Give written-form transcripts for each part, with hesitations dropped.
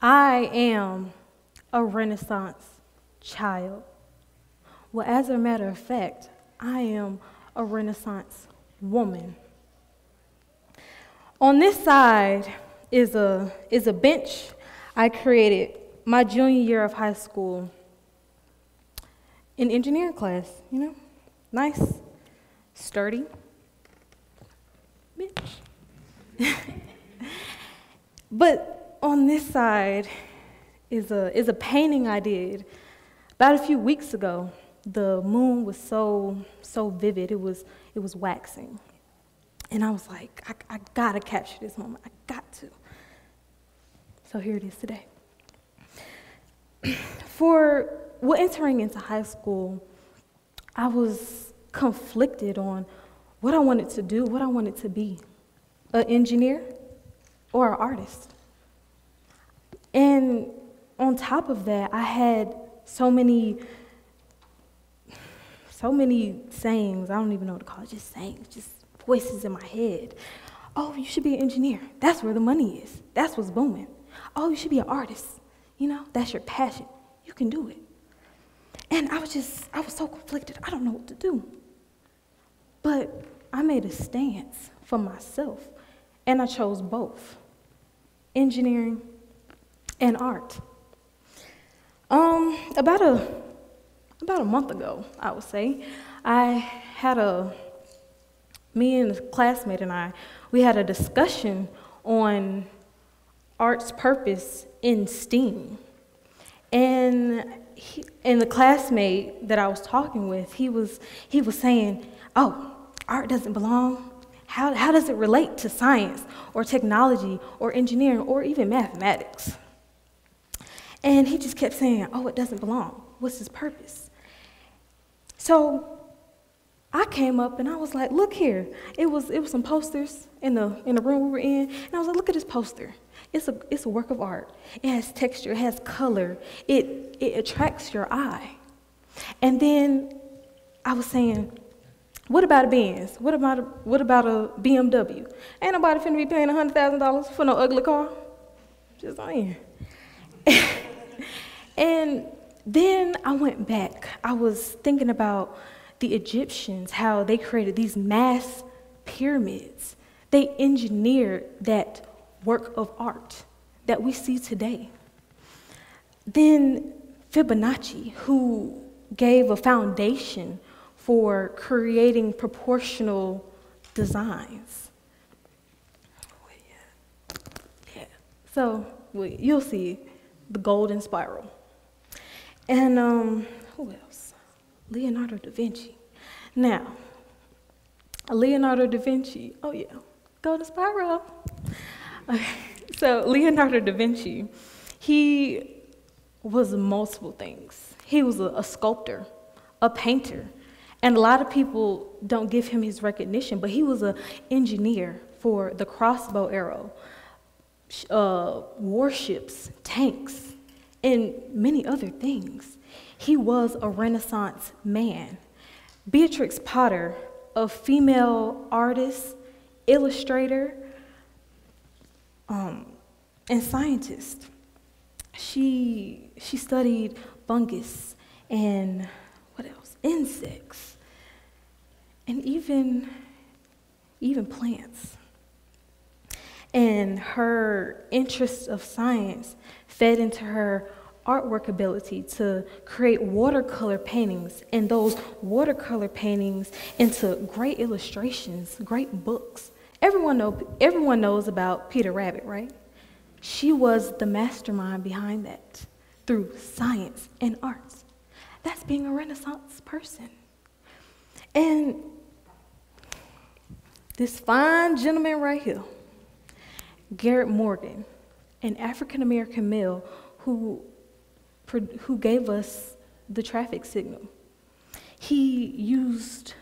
I am a Renaissance child. Well, as a matter of fact, I am a Renaissance woman. On this side is a bench I created my junior year of high school in engineering class, you know, nice, sturdy bench. But on this side is a painting I did about a few weeks ago. The moon was so vivid, it was waxing. And I was like, I gotta capture this moment, I got to. So here it is today. Entering into high school, I was conflicted on what I wanted to do, what I wanted to be, an engineer or an artist. And on top of that, I had so many sayings, I don't even know what to call it, just sayings, just voices in my head. Oh, you should be an engineer. That's where the money is. That's what's booming. Oh, you should be an artist. You know, that's your passion. You can do it. And I was so conflicted. I don't know what to do. But I made a stance for myself, and I chose both, engineering and art. About a month ago, I would say, me and a classmate and we had a discussion on art's purpose in STEAM. And the classmate that I was talking with, he was saying, oh, art doesn't belong. How does it relate to science or technology or engineering or even mathematics? And he just kept saying, oh, it doesn't belong. What's its purpose? So I came up and I was like, look here. It was some posters in the room we were in, and I was like, look at this poster. It's a work of art. It has texture, it has color, it attracts your eye. And then I was saying, what about a Benz? What about a BMW? Ain't nobody finna be paying $100,000 for no ugly car. Just saying. And then I went back. I was thinking about the Egyptians, how they created these mass pyramids. They engineered that work of art that we see today. Then Fibonacci, who gave a foundation for creating proportional designs. Yeah. So you'll see the golden spiral. And who else? Leonardo da Vinci. Now, Leonardo da Vinci, oh yeah, golden spiral. Okay. So Leonardo da Vinci, he was multiple things. He was a sculptor, a painter, and a lot of people don't give him his recognition, but he was an engineer for the crossbow arrow, warships, tanks, and many other things. He was a Renaissance man. Beatrix Potter, a female artist, illustrator, and scientist. She studied fungus and what else? Insects, and even plants. And her interest of science fed into her artwork ability to create watercolor paintings, and those watercolor paintings into great illustrations, great books. Everyone knows about Peter Rabbit, right? She was the mastermind behind that through science and arts. That's being a Renaissance person. And this fine gentleman right here, Garrett Morgan, an African-American male who gave us the traffic signal. He used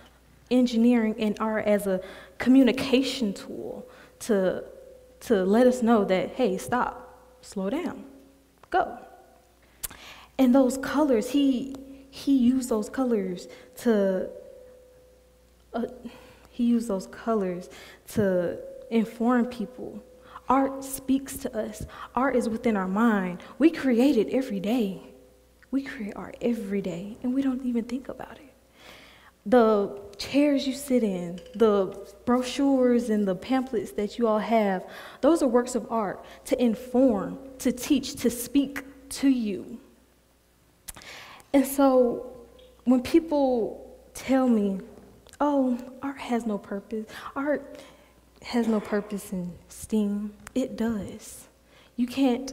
engineering and art as a communication tool to let us know that, hey, stop, slow down, go. And those colors, he used those colors to inform people. Art speaks to us. Art is within our mind. We create it every day. We create art every day, and we don't even think about it. The chairs you sit in, the brochures and the pamphlets that you all have, those are works of art to inform, to teach, to speak to you. And so when people tell me, oh, art has no purpose, art has no purpose in STEAM, it does. You can't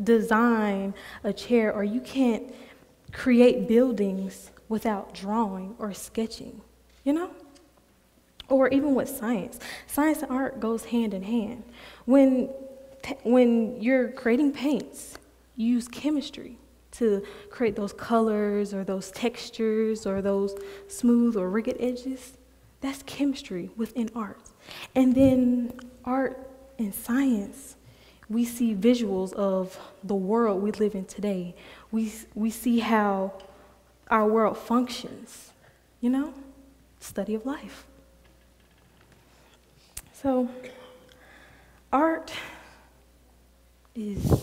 design a chair, or you can't create buildings without drawing or sketching, you know? Or even with science. Science and art goes hand in hand. When you're creating paints, you use chemistry to create those colors or those textures or those smooth or rigged edges. That's chemistry within art. And then art and science, we see visuals of the world we live in today. We see how our world functions, you know? Study of life. So, art is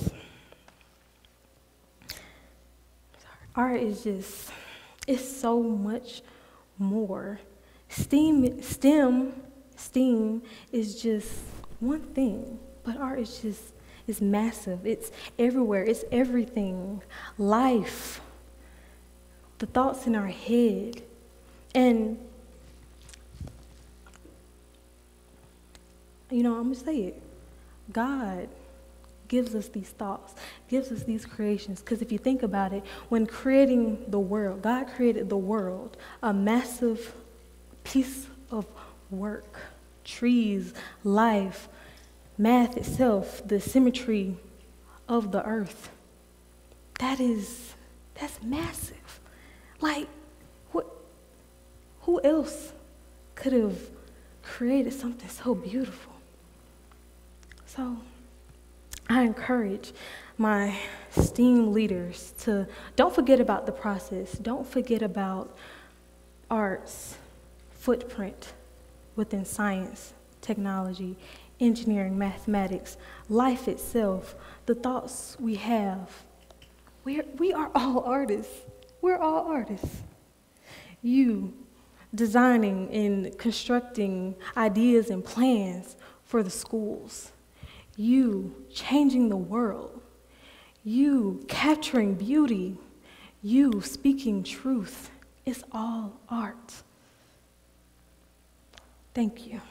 just, it's so much more. STEAM is just one thing, but art is massive. It's everywhere. It's everything. Life, the thoughts in our head. And, I'm going to say it. God gives us these thoughts, gives us these creations. Because if you think about it, when creating the world, God created the world, a massive piece of work, trees, life, math itself, the symmetry of the earth. That's massive. Like, who else could have created something so beautiful? So I encourage my STEAM leaders to don't forget about the process. Don't forget about art's footprint within science, technology, engineering, mathematics, life itself, the thoughts we have. We are all artists. We're all artists. You designing and constructing ideas and plans for the schools. You changing the world. You capturing beauty. You speaking truth. It's all art. Thank you.